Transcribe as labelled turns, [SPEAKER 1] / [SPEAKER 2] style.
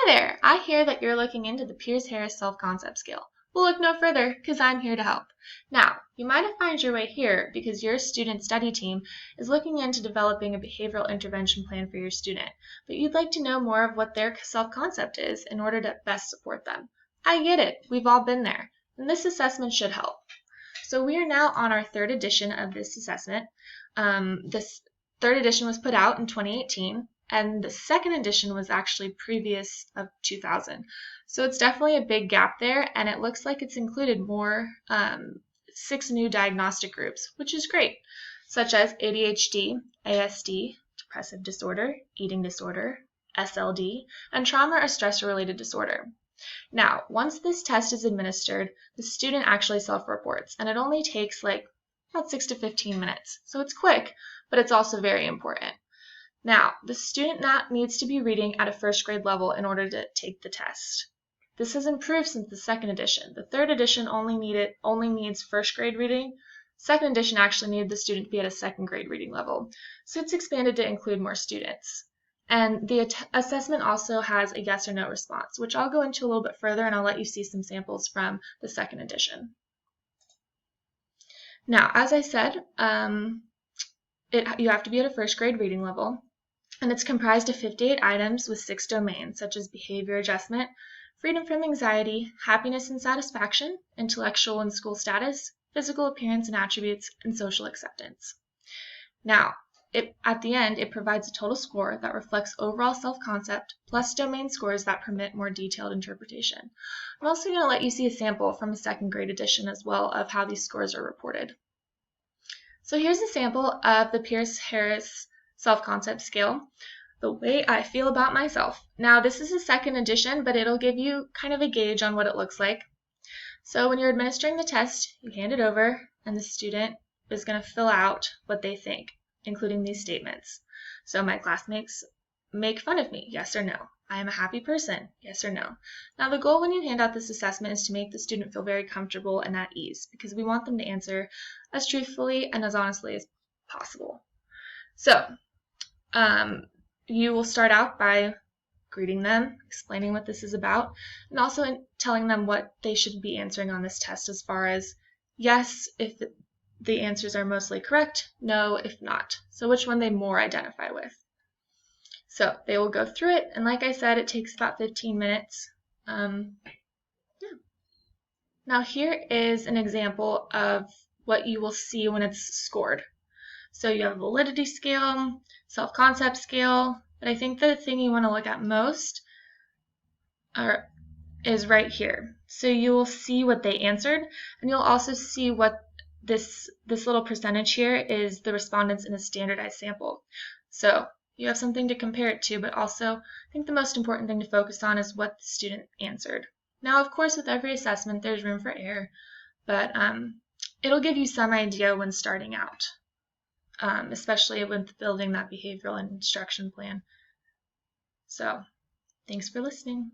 [SPEAKER 1] there! I hear that you're looking into the Piers-Harris self-concept scale. We'll look no further because I'm here to help. Now, you might have found your way here because your student study team is looking into developing a behavioral intervention plan for your student, but you'd like to know more of what their self-concept is in order to best support them. I get it. We've all been there, and this assessment should help. So we are now on our third edition of this assessment. This third edition was put out in 2018. And the second edition was actually previous of 2000. So it's definitely a big gap there, and it looks like it's included more 6 new diagnostic groups, which is great, such as ADHD, ASD, depressive disorder, eating disorder, SLD, and trauma or stress-related disorder. Now, once this test is administered, the student actually self-reports, and it only takes about 6 to 15 minutes. So it's quick, but it's also very important. Now, the student needs to be reading at a first grade level in order to take the test. This has improved since the second edition. The third edition only needs first grade reading. Second edition actually needed the student to be at a second grade reading level. So it's expanded to include more students. And the assessment also has a yes or no response, which I'll go into a little bit further, and I'll let you see some samples from the second edition. Now, as I said, you have to be at a first grade reading level. And it's comprised of 58 items with 6 domains, such as behavior adjustment, freedom from anxiety, happiness and satisfaction, intellectual and school status, physical appearance and attributes, and social acceptance. Now, at the end, it provides a total score that reflects overall self-concept, plus domain scores that permit more detailed interpretation. I'm also going to let you see a sample from a second grade edition as well of how these scores are reported. So here's a sample of the Piers-Harris self-concept scale, the way I feel about myself. Now, this is a second edition, but it'll give you kind of a gauge on what it looks like. So when you're administering the test, you hand it over, and the student is going to fill out what they think, including these statements. So my classmates make fun of me, yes or no. I am a happy person, yes or no. Now, the goal when you hand out this assessment is to make the student feel very comfortable and at ease, because we want them to answer as truthfully and as honestly as possible. So, you will start out by greeting them, explaining what this is about, and also telling them what they should be answering on this test as far as yes, if the answers are mostly correct, no, if not. So which one they more identify with. So they will go through it, and like I said, it takes about 15 minutes. Now here is an example of what you will see when it's scored. So you have a validity scale, self-concept scale, but I think the thing you want to look at most is right here. So you will see what they answered, and you'll also see what this little percentage here is the respondents in a standardized sample. So you have something to compare it to, but also I think the most important thing to focus on is what the student answered. Now, of course, with every assessment, there's room for error, but it'll give you some idea when starting out. Especially with building that behavioral and instruction plan. So, thanks for listening.